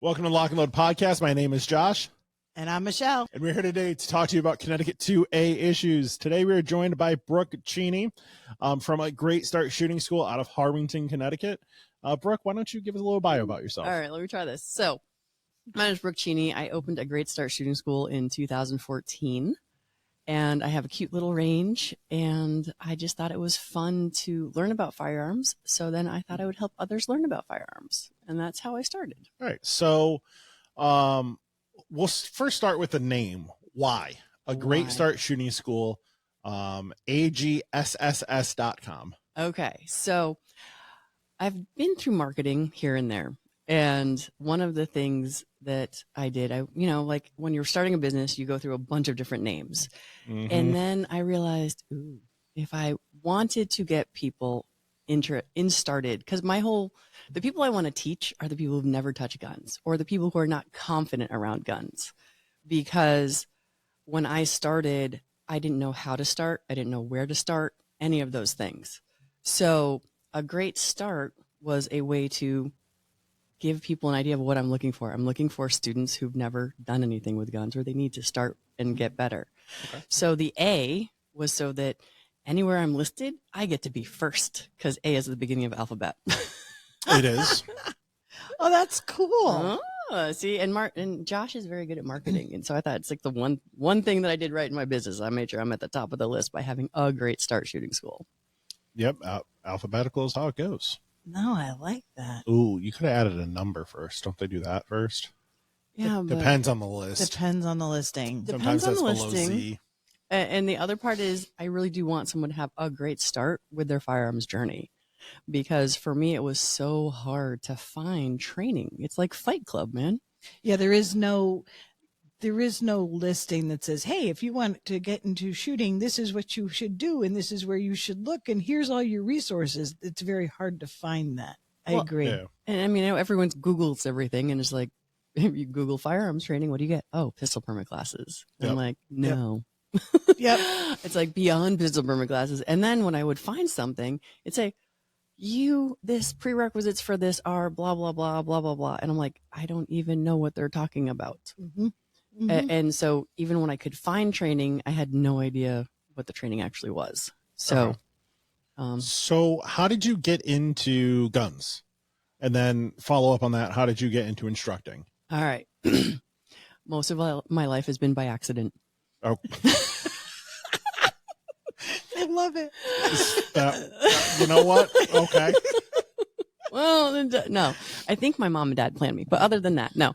Welcome to Lock and Load Podcast. My name is Josh. And I'm Michelle. And we're here today to talk to you about Connecticut 2A issues. Today we are joined by Brooke Cheney from a Great Start Shooting School out of Harwinton, Connecticut. Brooke, why don't you give us a little bio about yourself? All right, let me try this. So my name is Brooke Cheney. I opened a Great Start Shooting School in 2014. And I have a cute little range, and I just thought it was fun to learn about firearms. So then I thought I would help others learn about firearms, and that's how I started. All right. So we'll first start with the name. Why? A Great Start Shooting School, AGSSS.com. Okay. So I've been through marketing here and there. And one of the things that I did, like when you're starting a business, you go through a bunch of different names. Mm-hmm. And then I realized, if I wanted to get people started, because the people I want to teach are the people who've never touched guns or the people who are not confident around guns. Because when I started, I didn't know how to start. I didn't know where to start, any of those things. So a great start was a way to give people an idea of what I'm looking for. I'm looking for students who've never done anything with guns or they need to start and get better. Okay. So the A was so that anywhere I'm listed, I get to be first because A is the beginning of alphabet. It is. Oh, that's cool. See, and Josh is very good at marketing. And so I thought it's like the one thing that I did right in my business. I made sure I'm at the top of the list by having a Great Start Shooting School. Yep. Alphabetical is how it goes. No, I like that. Ooh, you could have added a number first. Don't they do that first? Yeah, depends on the list. Depends on the listing. Sometimes that's below Z. And the other part is I really do want someone to have a great start with their firearms journey. Because for me, it was so hard to find training. It's like Fight Club, man. Yeah, there is no listing that says, hey, if you want to get into shooting, this is what you should do, and this is where you should look, and here's all your resources. It's very hard to find that. I agree. Yeah. And I mean, everyone Googles everything, and it's like, if you Google firearms training, what do you get? Oh, pistol permit classes. Yep. I'm like, no. Yep. It's like beyond pistol permit classes. And then when I would find something, it'd say, this prerequisites for this are blah, blah, blah, blah, blah, blah. And I'm like, I don't even know what they're talking about. Mm-hmm. Mm-hmm. And so even when I could find training, I had no idea what the training actually was. So, so how did you get into guns? And then follow up on that, how did you get into instructing? All right. Most of my life has been by accident. Oh, I love it. You know what? Okay. Well, no, I think my mom and dad planned me, but other than that, no.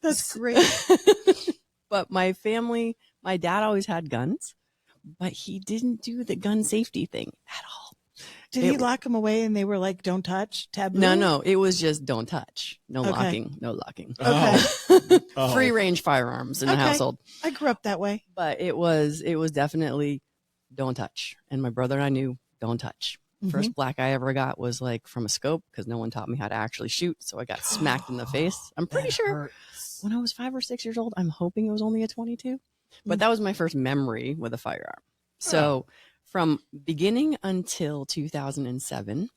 That's great. But my dad always had guns, but he didn't do the gun safety thing at all. Did he lock them away and they were like, don't touch, taboo? No, it was just don't touch. No locking. Okay. Free range firearms in the household. I grew up that way. But it was definitely don't touch. And my brother and I knew don't touch. First black I ever got was like from a scope because no one taught me how to actually shoot. So I got smacked in the face. I'm pretty sure when I was 5 or 6 years old, I'm hoping it was only a 22, but that was my first memory with a firearm. So from beginning until 2007,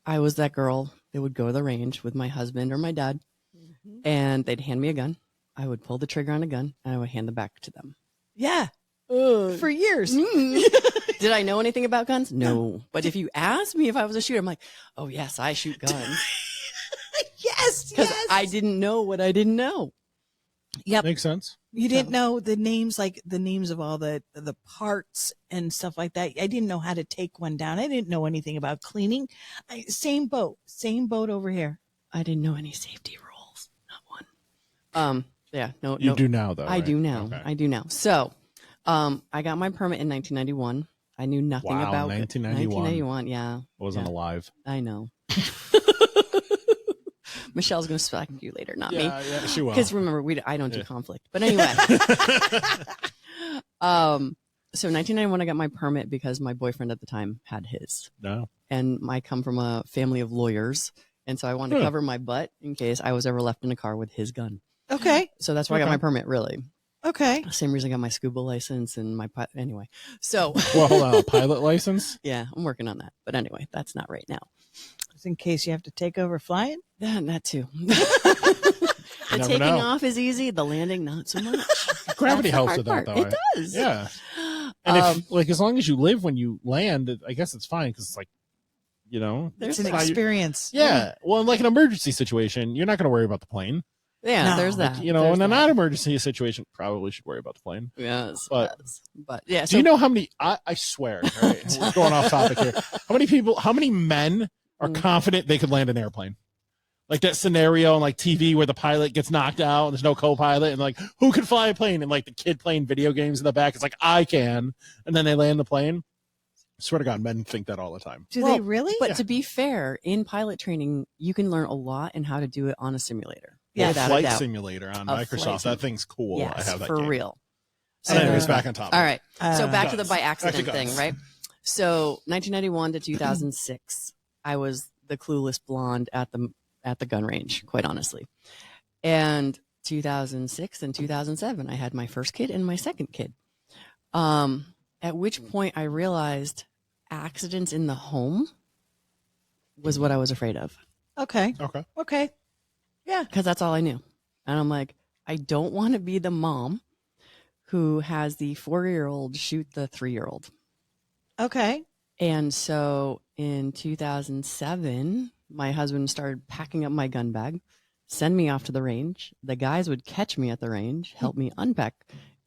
I was that girl that would go to the range with my husband or my dad and they'd hand me a gun. I would pull the trigger on a gun and I would hand them back to them. Yeah. For years. Did I know anything about guns? No. But if you asked me if I was a shooter, I'm like, oh, yes, I shoot guns. Yes. Because I didn't know what I didn't know. Yep. Makes sense. You didn't know the names, like the names of all the parts and stuff like that. I didn't know how to take one down. I didn't know anything about cleaning. Same boat over here. I didn't know any safety rules. Not one. Yeah. No. You do now, though. I right? do now. Okay. I do now. So, I got my permit in 1991. I knew nothing about 1991. Yeah. I wasn't alive. I know. Michelle's going to smack you later, not me. Yeah, she will. Because remember, I don't do conflict. But anyway. So 1991, I got my permit because my boyfriend at the time had his. No. And I come from a family of lawyers. And so I wanted to cover my butt in case I was ever left in a car with his gun. Okay. So that's why I got my permit, really. Okay. Same reason I got my scuba license and my anyway. So well, hold on, a pilot license? Yeah, I'm working on that. But anyway, that's not right now. just in case you have to take over flying. That too. The never taking know. off is easy. The landing, not so much. Gravity That's the helps hard with that, part. though. It does. Yeah. And if, like, as long as you live when you land, I guess it's fine because it's like, you know, There's It's an that. experience. yeah. Well, in like an emergency situation, you're not going to worry about the plane. Yeah, No. there's Like, that. you know, There's in a that. non-emergency situation, probably should worry about the plane. Yes, But- yes. But yeah. Do you know how many? I swear, all right, we're going off topic here. How many men are confident they could land an airplane? Like that scenario on like TV where the pilot gets knocked out and there's no co-pilot and like who could fly a plane and like the kid playing video games in the back is like I can, and then they land the plane. I swear to God, men think that all the time. Do Well, they really? But to be fair, in pilot training, you can learn a lot and how to do it on a simulator. Yeah. without a Flight doubt. Simulator on A flight Microsoft. That thing's cool. Yes, I have that for game. real. So anyways, back on topic. All right. So back to the Guns. by Back accident to thing, guns. right? So 1991 to 2006, I was the clueless blonde at the gun range, quite honestly. And 2006 and 2007, I had my first kid and my second kid. At which point I realized accidents in the home was what I was afraid of, Okay. Okay. Okay. Yeah. because that's all I knew. And I'm like, I don't want to be the mom who has the 4-year-old shoot the 3-year-old. Okay. And so in 2007, my husband started packing up my gun bag, send me off to the range. The guys would catch me at the range, help me unpack,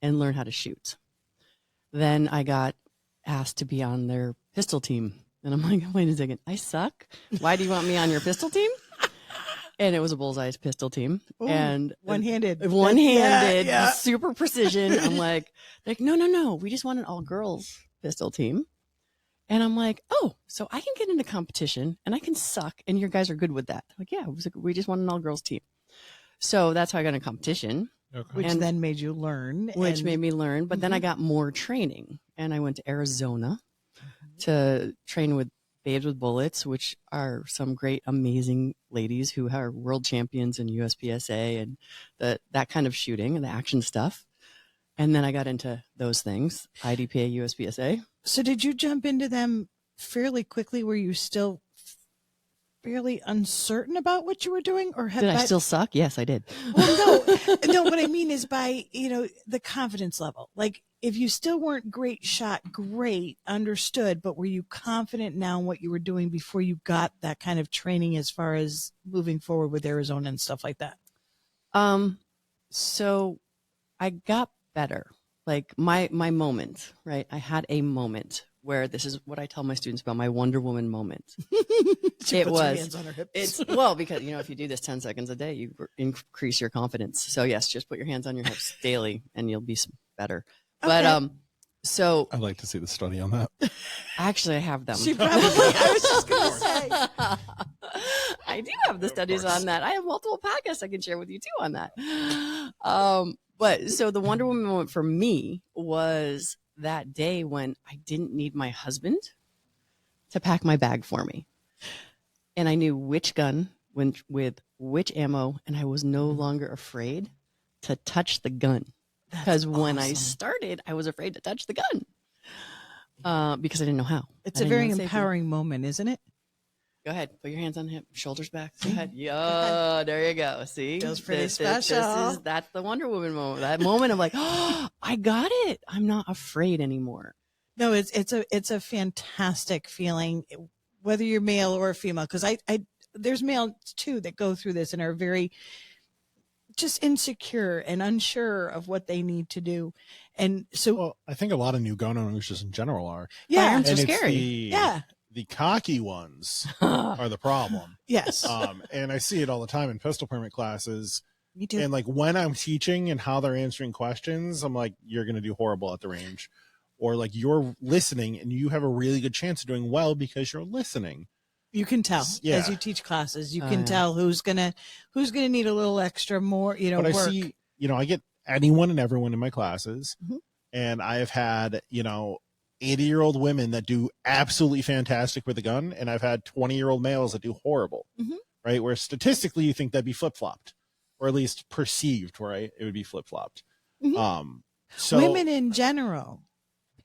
and learn how to shoot. Then I got asked to be on their pistol team. And I'm like, wait a second, I suck? Why do you want me on your pistol team? And it was a bullseye pistol team. Ooh, And one-handed. one-handed, Yeah, yeah. super precision. I'm like, no, we just want an all-girls pistol team. And I'm like, oh, so I can get into competition and I can suck, and your guys are good with that. Like, yeah, we just want an all-girls team. So that's how I got into competition, Okay. Which And- then made you learn. which and- made me learn. But then I got more training, and I went to Arizona to train with Babes with Bullets, which are some great, amazing ladies who are world champions in USPSA and that kind of shooting and the action stuff. And then I got into those things, IDPA, USPSA. So did you jump into them fairly quickly? Were you still fairly uncertain about what you were doing, or Did I still suck? Yes, I did. Well, no. What I mean is by the confidence level. Like if you still weren't great shot, great, understood, but were you confident now in what you were doing before you got that kind of training as far as moving forward with Arizona and stuff like that? So I got better. Like my moment, right? I had a moment where this is what I tell my students about my Wonder Woman moment. She It puts her was. hands on her hips. It's well, because if you do this 10 seconds a day, you increase your confidence. So yes, just put your hands on your hips daily and you'll be better. But Okay. so I'd like to see the study on that. actually I have them. She probably. I was just gonna say. I do have the studies course. on that. I have multiple podcasts I can share with you too on that. But so the Wonder Woman moment for me was that day when I didn't need my husband to pack my bag for me. And I knew which gun went with which ammo, and I was no longer afraid to touch the gun. Because when I awesome. started, I was afraid to touch the gun because I didn't know how. It's I a didn't very know safety. empowering moment, isn't it? Go ahead. Put your hands on hip, shoulders back. Go ahead. Yeah, there you go. See? Feels pretty special. That's the Wonder Woman moment. That moment of like, oh, I got it. I'm not afraid anymore. No, it's a fantastic feeling, whether you're male or female. Because I there's males too that go through this and are very just insecure and unsure of what they need to do, and so Well, I think a lot of new gun owners just in general are. yeah, Firearms are And it's scary. yeah, The cocky ones are the problem. yes, And I see it all the time in pistol permit classes. me too. And like when I'm teaching and how they're answering questions, I'm like, you're going to do horrible at the range. Or like you're listening and you have a really good chance of doing well because you're listening. You can tell Yeah. as you teach classes. You Oh, can yeah. tell who's gonna need a little extra more. But I work. see, I get anyone and everyone in my classes. Mhm. And I've had, 80-year-old women that do absolutely fantastic with a gun. And I've had 20-year-old males that do horrible. Mhm. Right. Where statistically you think that'd be flip-flopped, or at least perceived, right? It would be flip-flopped. Mhm. So Women in general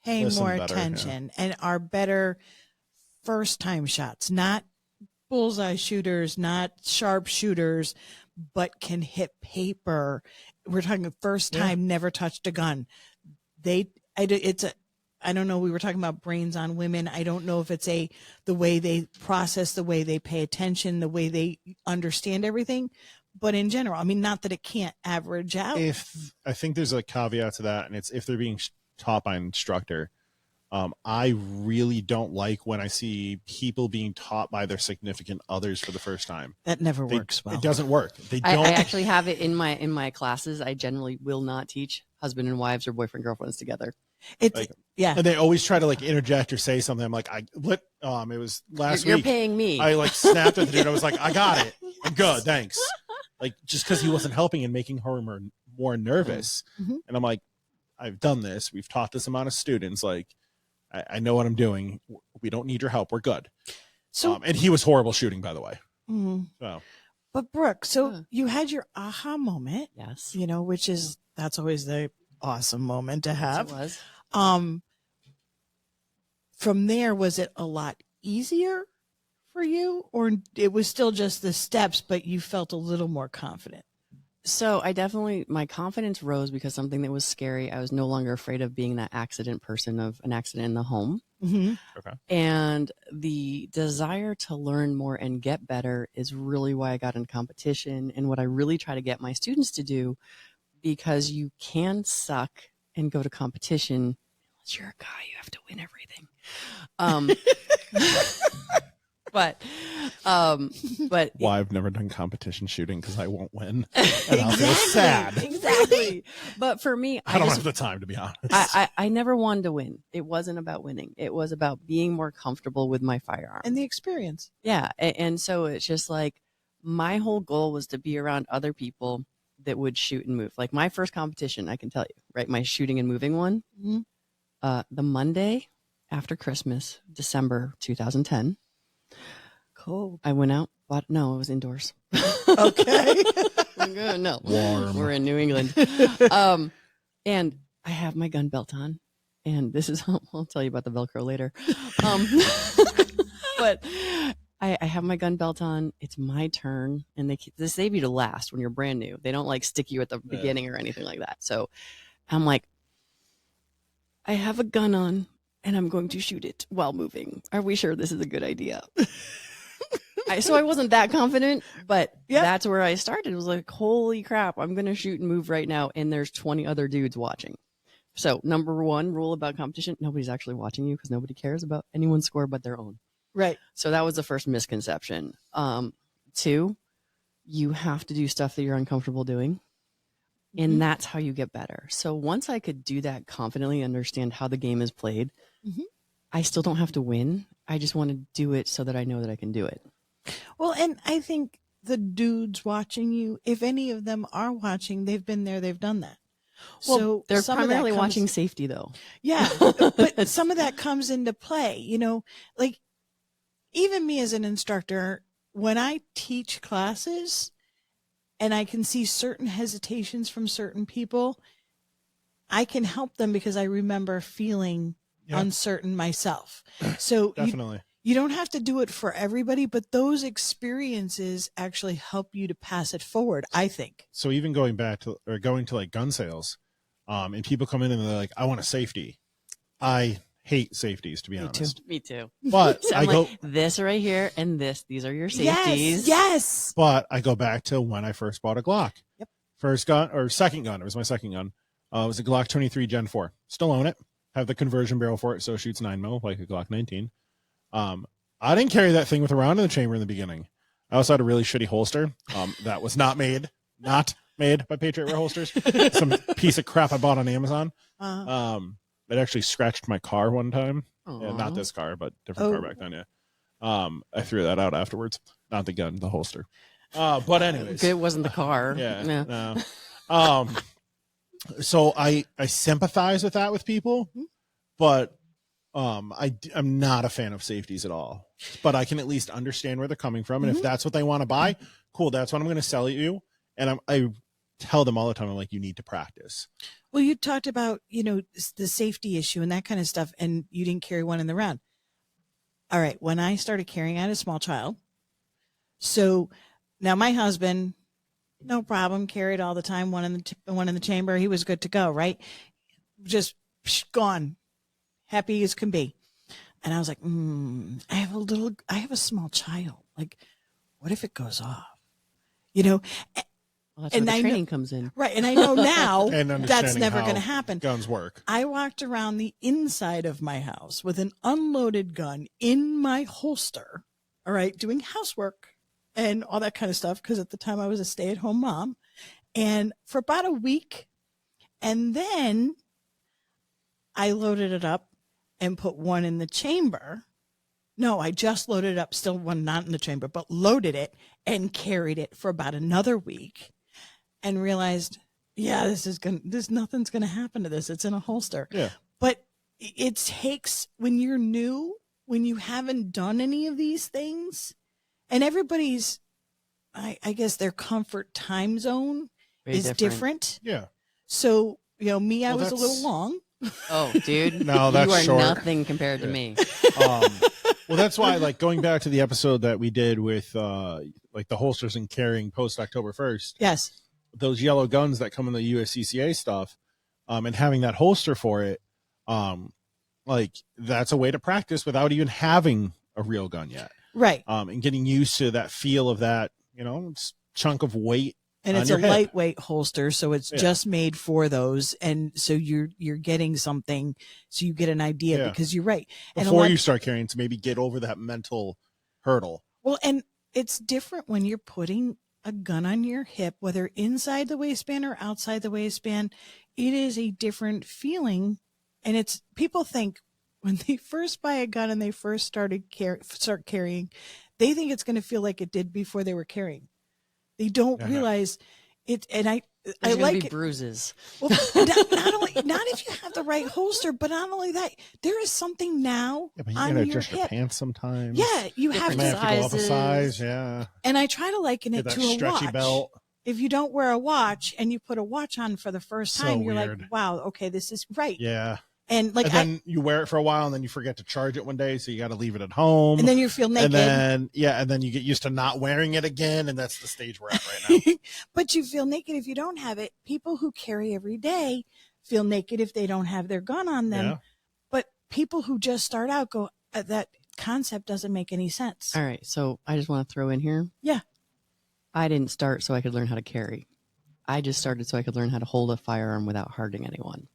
pay Listen more better, attention and are better first time shots, not bullseye shooters, not sharp shooters, but can hit paper. We're talking first time, never touched a gun. I don't know. We were talking about brains on women. I don't know if it's the way they process, the way they pay attention, the way they understand everything. But in general, I mean, not that it can't average out. I think there's a caveat to that, and it's if they're being taught by an instructor. I really don't like when I see people being taught by their significant others for the first time. That never works well. It doesn't work. They don't. I actually have it in my classes. I generally will not teach husband and wives or boyfriend girlfriends together. And they always try to like interject or say something. I'm like, it was last week. You're paying me. I like snapped at the dude. I was like, I got it. I'm good. Thanks. Like, just because he wasn't helping and making her more nervous. Mm-hmm. And I'm like, I've done this. We've taught this amount of students. Like, I know what I'm doing. We don't need your help. We're good. So, and he was horrible shooting, by the way. Mm-hmm. So, but Brooke, you had your aha moment. Yes. That's always the awesome moment to have. Yes, it was. From there, was it a lot easier for you, or it was still just the steps, but you felt a little more confident? So my confidence rose because something that was scary, I was no longer afraid of being that accident person of an accident in the home. Mm-hmm. Okay. And the desire to learn more and get better is really why I got in competition and what I really try to get my students to do, because you can suck and go to competition. Unless you're a guy, you have to win everything. But I've never done competition shooting because I won't win. And I'll feel sad. Exactly. But for me, I don't have the time, to be honest. I never wanted to win. It wasn't about winning. It was about being more comfortable with my firearm And the experience. Yeah. And so it's just like my whole goal was to be around other people that would shoot and move. Like my first competition, I can tell you, right? My shooting and moving one, Mm-hmm. The Monday after Christmas, December 2010. Cool. I went out, it was indoors. Okay. No, Warm. we're in New England. And I have my gun belt on, and this is, I'll tell you about the Velcro later. But I have my gun belt on. It's my turn, and they save you to last when you're brand new. They don't like stick you at the beginning or anything like that. So I'm like, I have a gun on, and I'm going to shoot it while moving. Are we sure this is a good idea? So I wasn't that confident, but that's where I started. It was like, holy crap, I'm going to shoot and move right now, and there's 20 other dudes watching. So number one rule about competition, nobody's actually watching you because nobody cares about anyone's score but their own. Right. So that was the first misconception. 2, you have to do stuff that you're uncomfortable doing, and that's how you get better. So once I could do that confidently, understand how the game is played, I still don't have to win. I just want to do it so that I know that I can do it. Well, and I think the dudes watching you, if any of them are watching, they've been there, they've done that. Well, So they're some of that primarily comes- watching safety, though. Yeah, but some of that comes into play, like even me as an instructor, when I teach classes and I can see certain hesitations from certain people, I can help them because I remember feeling uncertain myself. So Definitely. you don't have to do it for everybody, but those experiences actually help you to pass it forward, I think. So even going to like gun sales, and people come in and they're like, I want a safety. I hate safeties, to be honest. Me too. But So I I'm go, like, this right here and this, these are your safeties. Yes. but I go back to when I first bought a Glock. Yep. First gun or second gun. It was my second gun. It was a Glock 23 Gen 4. Still own it. Have the conversion barrel for it, so it shoots 9mm like a Glock 19. I didn't carry that thing with a round in the chamber in the beginning. I also had a really shitty holster. That was not made by Patriot Rare Holsters. Some piece of crap I bought on Amazon. It actually scratched my car one time. Yeah, not this car, but different car back then. Yeah. I threw that out afterwards. Not the gun, the holster. But anyways, It wasn't the car. yeah. No. So I sympathize with that with people, but I'm not a fan of safeties at all. But I can at least understand where they're coming from, and if that's what they want to buy, cool. That's what I'm going to sell you. And I tell them all the time, I'm like, you need to practice. Well, you talked about, the safety issue and that kind of stuff, and you didn't carry one in the round. All right. When I started carrying, I had a small child, So now my husband, no problem, carried all the time, one in the chamber. He was good to go, right? Just gone, happy as can be. And I was like, I have a small child. Like, what if it goes off? You know, Well, that's where the training comes in. right. And I know now And that's understanding never how going to happen. Guns work. I walked around the inside of my house with an unloaded gun in my holster, all right, doing housework and all that kind of stuff. Because at the time I was a stay-at-home mom. And for about a week, and then I loaded it up and put one in the chamber. No, I just loaded it up, still one not in the chamber, but loaded it and carried it for about another week and realized, yeah, nothing's going to happen to this. It's in a holster. Yeah. But it takes, when you're new, when you haven't done any of these things, and everybody's, I guess their comfort time zone is different. Yeah. So, me, I was a that's- little long. Oh, dude. No, that's you are short. nothing compared to me. Well, that's why, like, going back to the episode that we did with, like, the holsters and carrying post October 1st, Yes. those yellow guns that come in the USCCA stuff, and having that holster for it, like, that's a way to practice without even having a real gun yet. Right. And getting used to that feel of that, chunk of weight. And on it's your a hip. lightweight holster, so it's just made for those. And so you're getting something, so you get an idea, Yeah. because you're right. And Before you start carrying, to maybe get over that mental hurdle. well, and it's different when you're putting a gun on your hip, whether inside the waistband or outside the waistband. It is a different feeling. And people think when they first buy a gun and they first start carrying, they think it's going to feel like it did before they were carrying. They don't realize it. And I There's like gonna be it. bruises. Well, not if you have the right holster, but not only that, there is something now Yeah, but you on gotta your adjust your hip. pants sometimes. Yeah, you have You may to. have to go up a sizes. size. Yeah. And I try to liken Get it that to a stretchy watch. belt. If you don't wear a watch and you put a watch on for the first So time, you're weird. like, wow, okay, this is right. Yeah. And like, And then you wear it for a while, and then you forget to charge it one day, so you got to leave it at home. and then you feel naked. And then you get used to not wearing it again, and that's the stage we're at right now. But you feel naked if you don't have it. People who carry every day feel naked if they don't have their gun on them. Yeah. But people who just start out go, that concept doesn't make any sense. All right. So I just want to throw in here. Yeah. I didn't start so I could learn how to carry. I just started so I could learn how to hold a firearm without hurting anyone.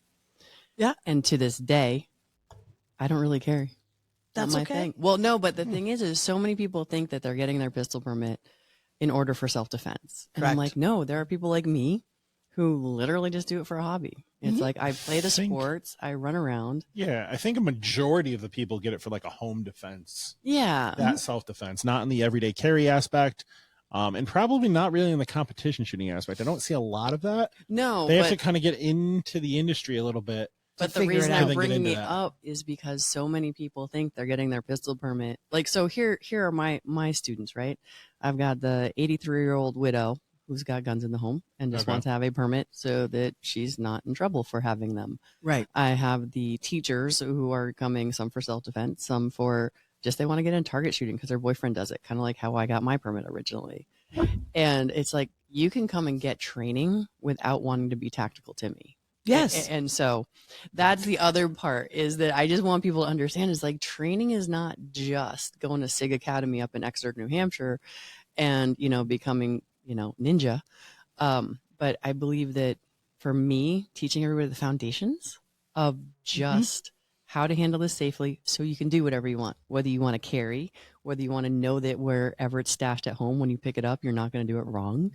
Yeah. And to this day, I don't really carry. Not That's my okay. thing. Well, no, but the thing is so many people think that they're getting their pistol permit in order for self-defense. And I'm Correct. like, no, there are people like me who literally just do it for a hobby. It's like, I play the sports, I run around. Yeah, I think a majority of the people get it for like a home defense, Yeah. that self-defense, not in the everyday carry aspect, and probably not really in the competition shooting aspect. I don't see a lot of that. No, They have but, to kind of get into the industry a little bit. but the figure it reason out. I'm They get bringing into it that. up is because so many people think they're getting their pistol permit. Like, so here are my students, right? I've got the 83-year-old widow who's got guns in the home and just Okay. wants to have a permit so that she's not in trouble for having them. Right. I have the teachers who are coming, some for self-defense, some for just they want to get in target shooting because their boyfriend does it, kind of like how I got my permit originally. And it's like, you can come and get training without wanting to be tactical Timmy. Yes. And so that's the other part, is that I just want people to understand is like, training is not just going to SIG Academy up in Exeter, New Hampshire and, becoming, ninja. But I believe that for me, teaching everybody the foundations of just how to handle this safely so you can do whatever you want, whether you want to carry, whether you want to know that wherever it's stashed at home, when you pick it up, you're not going to do it wrong.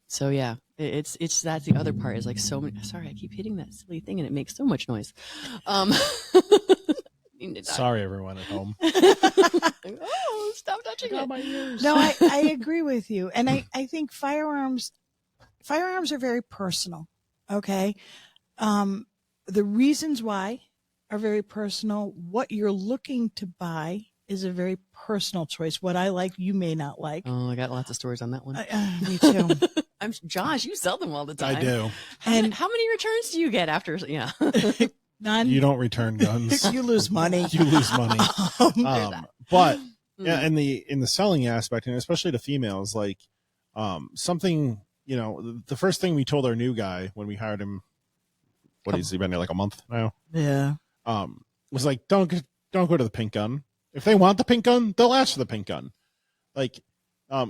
So yeah, it's that's the other part, is like, so many, sorry, I keep hitting that silly thing and it makes so much noise. Sorry, everyone at home. Oh, stop touching it. No, I agree with you. And I think firearms are very personal. Okay. The reasons why are very personal. What you're looking to buy is a very personal choice. What I like, you may not like. Oh, I got lots of stories on that one. Me too. I'm Josh, you sell them all the time. I do. And How many returns do you get after? Yeah. none. You don't return guns. You lose money. You lose money. But Yeah, and in the selling aspect, and especially to females, like something, you know, the first thing we told our new guy when we hired him, what has he been there like a month now? Yeah. Was like, don't go to the pink gun. If they want the pink gun, they'll ask for the pink gun. Like,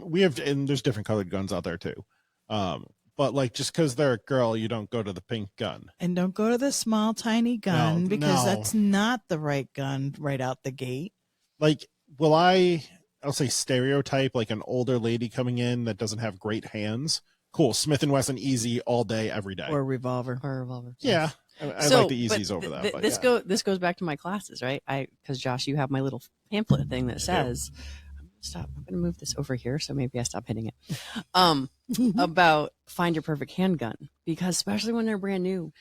we have, and there's different colored guns out there too. But like, just because they're a girl, you don't go to the pink gun. And don't go to the small, tiny gun because that's not the right gun right out the gate. Like, I'll say stereotype, like an older lady coming in that doesn't have great hands. Cool. Smith & Wesson easy all day, every day. Or a revolver. Yeah. I like the easies over that. But this goes back to my classes, right? Because Josh, you have my little pamphlet thing that says, I'm going to move this over here. So maybe I stop hitting it. About find your perfect handgun, because especially when they're brand new.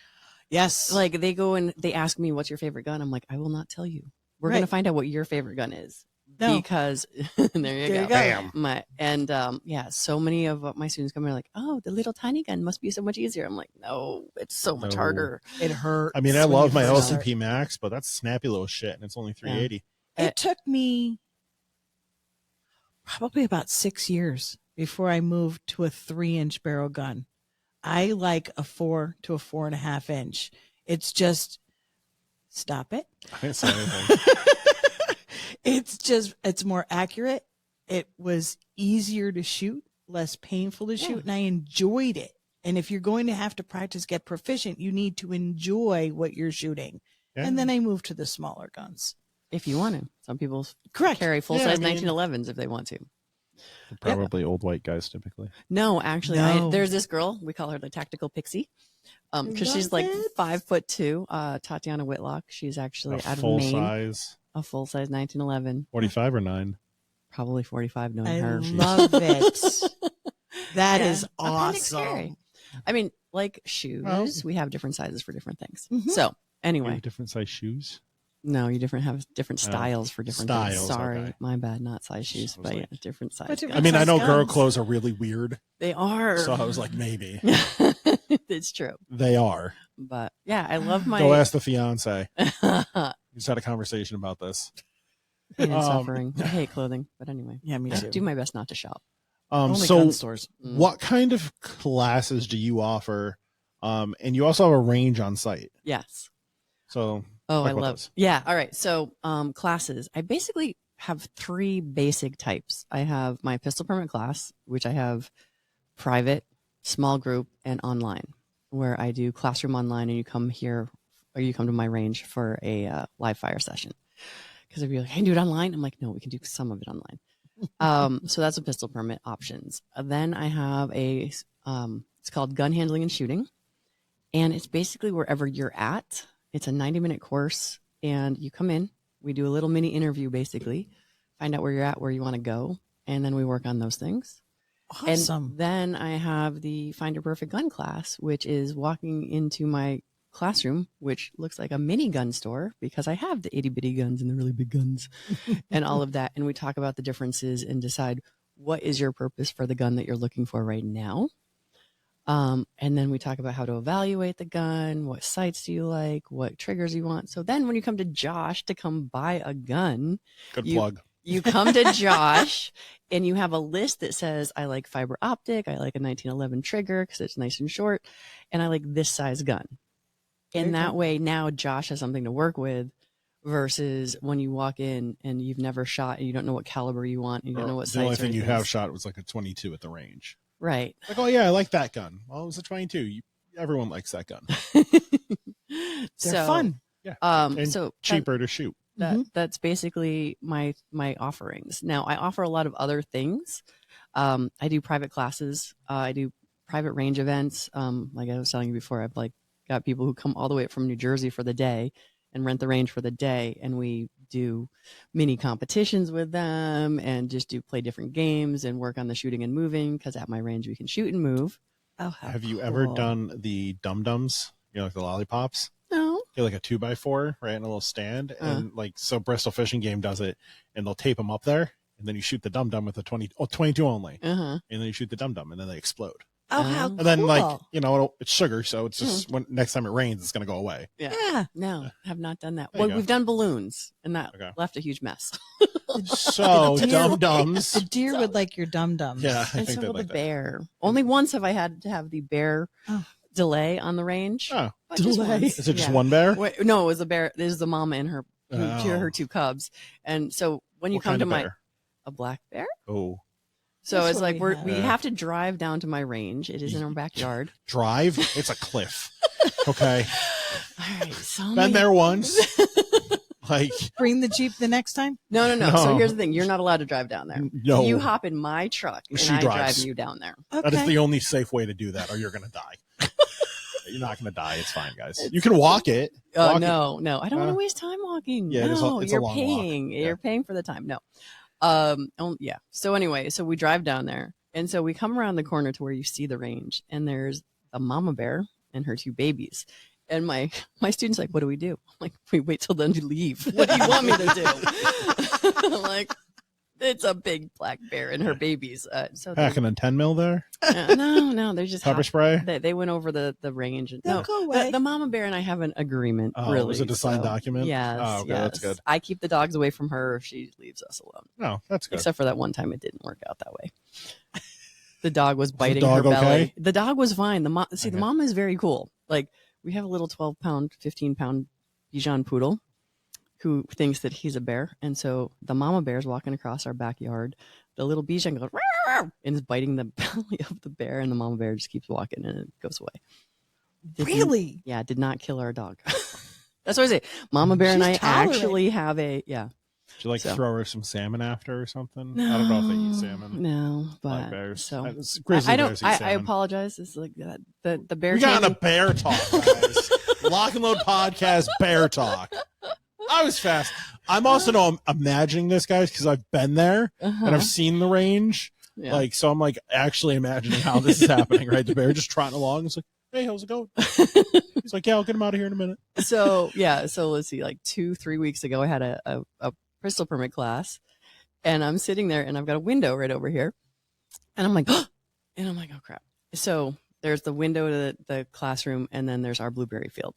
Yes. Like they go and they ask me, what's your favorite gun? I'm like, I will not tell you. We're going to find out what your favorite gun is. No. Because there you go. Bam. So many of my students come in like, oh, the little tiny gun must be so much easier. I'm like, no, it's so much harder. It hurts. I mean, I love my LCP Max, but that's snappy little shit, and it's only $380. It took me probably about 6 years before I moved to a 3-inch barrel gun. I like a 4 to a 4.5 inch. It's just, stop it. I didn't say anything. It's more accurate. It was easier to shoot, less painful to shoot, and I enjoyed it. And if you're going to have to practice, get proficient, you need to enjoy what you're shooting. Yeah. And then I moved to the smaller guns. If you want to. Some people correct carry full-size 1911s if they want to. Probably old white guys typically. No, actually, there's this girl. We call her the tactical pixie. Because she's like 5'2". Tatiana Whitlock. She's actually out of Maine. A full-size 1911. 45 or 9? Probably 45, knowing I her. love it. That is awesome. I mean, like shoes, we have different sizes for different things. So anyway. Different size shoes? No, you have different styles for different things. Sorry, okay. My bad, not size shoes, but yeah, different size. I mean, I know girl clothes are really weird. They are. So I was like, maybe. It's true. They are. But yeah, I love my. Go ask the fiance. We just had a conversation about this. Pain and suffering. I hate clothing, but anyway. Yeah, me too. I do my best not to shop. Only gun stores. What kind of classes do you offer? And you also have a range on site. Yes. So. I love those. Yeah. All right. So classes. I basically have 3 basic types. I have my pistol permit class, which I have private, small group, and online, where I do classroom online, and you come here or you come to my range for a live fire session. Because if you're like, can you do it online? I'm like, no, we can do some of it online. So that's a pistol permit options. Then I have it's called gun handling and shooting. And it's basically wherever you're at. It's a 90-minute course, and you come in. We do a little mini interview, basically, find out where you're at, where you want to go, and then we work on those things. Awesome. And then I have the Find Your Perfect Gun class, which is walking into my classroom, which looks like a mini gun store because I have the itty-bitty guns and the really big guns and all of that. And we talk about the differences and decide what is your purpose for the gun that you're looking for right now. And then we talk about how to evaluate the gun, what sights do you like, what triggers you want. So then when you come to Josh to come buy a gun, plug. You come to Josh and you have a list that says, I like fiber optic, I like a 1911 trigger because it's nice and short, and I like this size gun. And that way now Josh has something to work with versus when you walk in and you've never shot and you don't know what caliber you want, and you don't know what sights. The only thing you have shot was like a 22 at the range. Right. Like, oh yeah, I like that gun. Well, it was a 22. Everyone likes that gun. They're fun. Yeah. And so cheaper to shoot. That's basically my offerings. Now I offer a lot of other things. I do private classes. I do private range events. Like I was telling you before, I've got people who come all the way up from New Jersey for the day and rent the range for the day, and we do mini competitions with them and just play different games and work on the shooting and moving, because at my range we can shoot and move. Oh, have you ever done the dum-dums? Like the lollipops? No. Get like a 2x4 right in a little stand, and so Bristol Fishing Game does it, and they'll tape them up there, and then you shoot the dum-dum with a 22 only, and then you shoot the dum-dum, and then they explode. Oh, how And then, cool. like, it's sugar, so it's just when next time it rains, it's going to go away. Yeah. No, have not done that. There you Well, go. we've done balloons, and that Okay. left a huge mess. So, The deer- dum-dums. The deer would like your dum-dums. Yeah, I And think so they will the like that. bear. Only once have I had to have the bear Oh. delay on the range. Oh, But just Delay. once. is it just Yeah. one bear? Wait, no, it was a bear. There's the mama and her Oh. two cubs. And so when you What come kind to of my bear? a black bear. Oh. So That's it's what like we we have. have to drive down to my range. It is in our backyard. Drive? It's a cliff. Okay. All right, so Been many- there once. Like, Bring the Jeep the next time. No. So No. here's the thing: you're not allowed to drive down there. no. You hop in my truck and She I drives. drive you down there. Okay. That is the only safe way to do that, or you're going to die. You're not going to die. It's fine, guys. You can walk it. Walk it. No, I don't want to waste time walking. Yeah, it's a you're long walk. paying. Yeah. You're paying for the time. No. Yeah. So anyway, so we drive down there, and so we come around the corner to where you see the range, and there's a mama bear and her two babies. And my student's like, "What do we do?" I'm like, "We wait till then to leave. What do you want me to do?" I'm like, it's a big black bear and her babies. So Packing a 10 mil there. no, they're just Pepper spray. They went over the range. They'll No, go away. the mama bear and I have an agreement. Oh, really, was it a signed so, document? Yes, Oh, okay, yes. that's good. I keep the dogs away from her if she leaves us alone. No, that's good. Except for that one time it didn't work out that way. The dog was the biting dog her belly. okay? The dog was fine. The Okay. mom is very cool. Like we have a little 12-pound, 15-pound Bichon poodle who thinks that he's a bear, and so the mama bear's walking across our backyard. The little Bichon goes "Rawr," and is biting the belly of the bear, and the mama bear just keeps walking and it goes away. Really? Yeah, did not kill our dog. That's what I say. Mama bear and I She's tolerant. actually have a Did you like So. throw her some salmon after or something? I don't know if they eat salmon. No, Black but bears. so Grizzly I bears don't. eat I salmon. apologize. It's like that. The bear. We got on taming- a bear talk, guys. Lock and Load podcast, bear talk. I was fast. I'm also I'm imagining this, guys, because I've been there Uh-huh. and I've seen the range. Yeah. Like, so I'm like actually imagining how this is happening, right? The bear just trotting along. It's like, hey, how's it going? He's like, yeah, I'll get him out of here in a minute. So let's see. Like 2-3 weeks ago, I had a pistol permit class, and I'm sitting there, and I've got a window right over here, and I'm like, oh crap. So there's the window to the classroom, and then there's our blueberry field.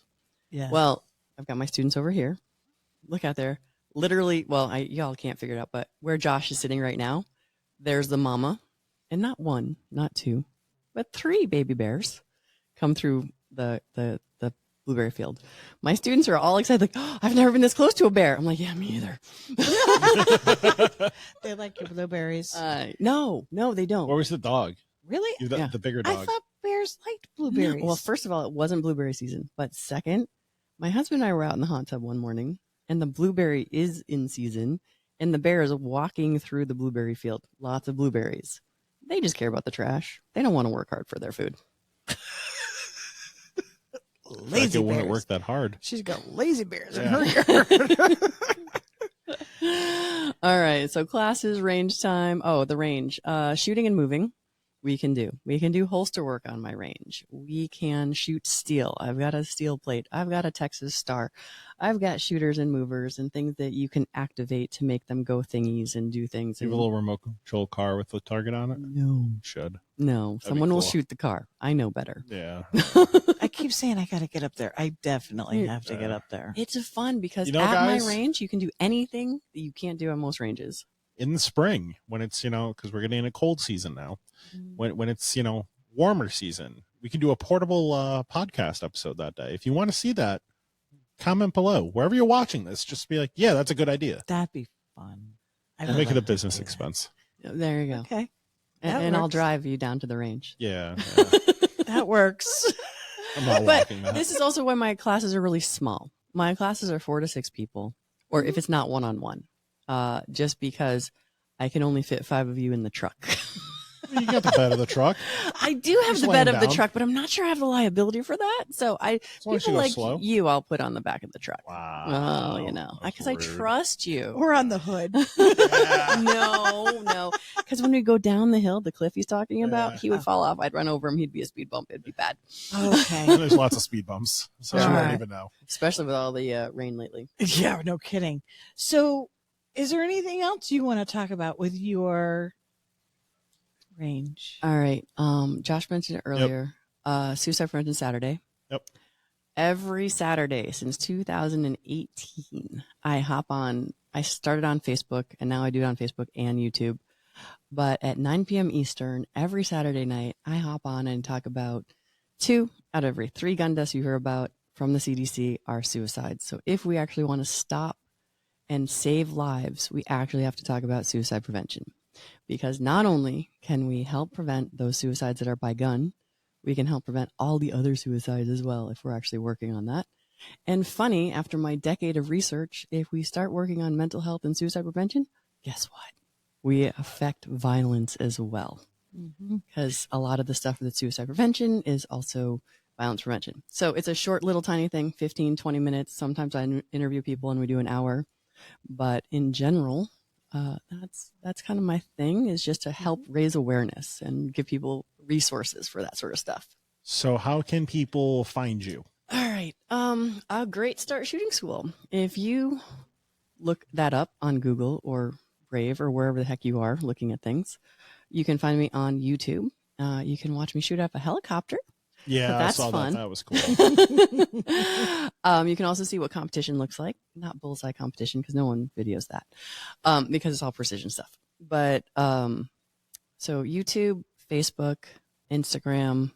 Yeah. Well, I've got my students over here. Look out there. Literally, well, y'all can't figure it out, but where Josh is sitting right now, there's the mama, and not one, not two, but 3 baby bears come through the blueberry field. My students are all excited, like, oh, I've never been this close to a bear. I'm like, yeah, me either. They like your blueberries. No, they don't. Where was the dog? Really? Yeah. The bigger I dog. thought bears liked No. blueberries. Well, first of all, it wasn't blueberry season, but second, my husband and I were out in the hot tub one morning, and the blueberry is in season, and the bear is walking through the blueberry field. Lots of blueberries. They just care about the trash. They don't want to work hard for their food. Like lazy it wouldn't bears. work that hard. She's got lazy bears in Yeah. her yard. All right. So classes, range time. Oh, the range. Shooting and moving. We can do holster work on my range. We can shoot steel. I've got a steel plate. I've got a Texas Star. I've got shooters and movers and things that you can activate to make them go thingies and do things. You have a little remote control car with the target on it? No, Should. no. be Someone will cool. shoot the car. I know better. Yeah. I keep saying I got to get up there. I definitely have to get up there. It's fun because You know, at guys- my range, you can do anything that you can't do at most ranges. In the spring, when it's, because we're getting in a cold season now, when it's, warmer season, we can do a portable podcast episode that day. If you want to see that, comment below. Wherever you're watching this, just be like, yeah, that's a good idea. That'd be fun. I Make it a love business to do that. expense. There you go. Okay. And, That and I'll works. drive you down to the range. Yeah. That works. I'm not But walking that. this is also why my classes are really small. My classes are 4 to 6 people, or if it's not one-on-one, just because I can only fit 5 of you in the truck. You got the bed of the truck. I do have Just the laying bed of the down. truck, but I'm not sure I have the liability for that. So As long as you people go like slow. you, I'll put on the back of the truck. Wow. Oh, That's because I rude. trust you. Or on the hood. No. Because when we go down the hill, the cliff he's talking about, Yeah. he would fall off. I'd run over him. He'd be a speed bump. It'd be bad, Okay. There's lots of speed bumps, so you All won't right. even know. especially with all the rain lately. Yeah, no kidding. So, is there anything else you want to talk about with your range. All right. Josh mentioned it earlier. Suicide Prevention Saturday. Yep. Every Saturday since 2018, I hop on. I started on Facebook, and now I do it on Facebook and YouTube. But at 9 p.m. Eastern, every Saturday night, I hop on and talk about 2 out of every 3 gun deaths you hear about from the CDC are suicides. So if we actually want to stop and save lives, we actually have to talk about suicide prevention. Because not only can we help prevent those suicides that are by gun, we can help prevent all the other suicides as well if we're actually working on that. And funny, after my decade of research, if we start working on mental health and suicide prevention, guess what? We affect violence as well. Because a lot of the stuff with suicide prevention is also violence prevention. So it's a short little tiny thing, 15, 20 minutes. Sometimes I interview people and we do an hour. But in general, that's kind of my thing, is just to help raise awareness and give people resources for that sort of stuff. So how can people find you? All right. A Great Start Shooting School. If you look that up on Google or Brave or wherever the heck you are looking at things, you can find me on YouTube. You can watch me shoot up a helicopter. Yeah, So that's I saw fun. that. That was cool. You can also see what competition looks like. Not bullseye competition, because no one videos that, because it's all precision stuff. But so YouTube, Facebook, Instagram.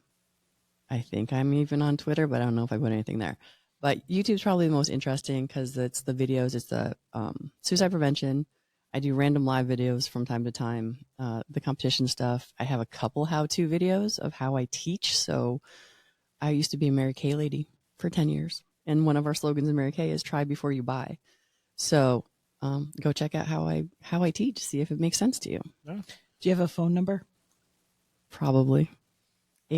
I think I'm even on Twitter, but I don't know if I put anything there. But YouTube's probably the most interesting because it's the videos. It's the suicide prevention. I do random live videos from time to time. The competition stuff. I have a couple how-to videos of how I teach. So I used to be a Mary Kay lady for 10 years. And one of our slogans in Mary Kay is try before you buy. So go check out how I teach, see if it makes sense to you. Yeah. Do you have a phone number? Probably.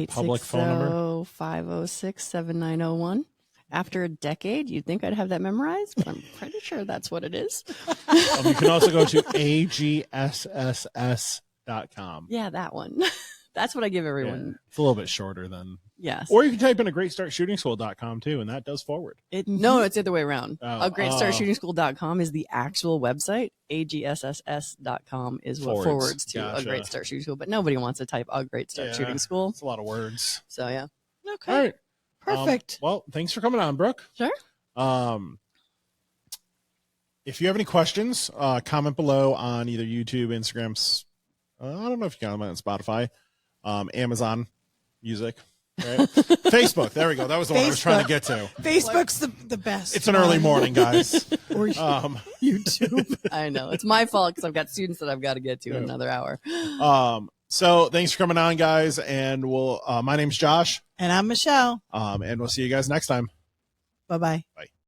Public phone number? 860-506-7901. After a decade, you'd think I'd have that memorized, but I'm pretty sure that's what it is. You can also go to agsss.com. Yeah, that one. That's what I give everyone. Yeah, it's a little bit shorter than. Yes. Or you can type in a greatstartshootingschool.com too, and that does forward. No, it's the other way around. Oh, greatstartshootingschool.com is the actual website. agsss.com is what forwards to Gotcha. A Great Start Shooting School, but nobody wants to type A Great Start Shooting School. It's a lot of words. So, yeah. Okay. All right. Perfect. Well, thanks for coming on, Brooke. Sure. If you have any questions, comment below on either YouTube, Instagram. I don't know if you can comment on Spotify, Amazon Music, right? Facebook. There we go. That was the one I was trying to get to. Facebook's the best. It's an early morning, guys. Or YouTube. I know. It's my fault because I've got students that I've got to get to in another hour. So thanks for coming on, guys. And my name's Josh. And I'm Michelle. And we'll see you guys next time. Bye-bye. Bye.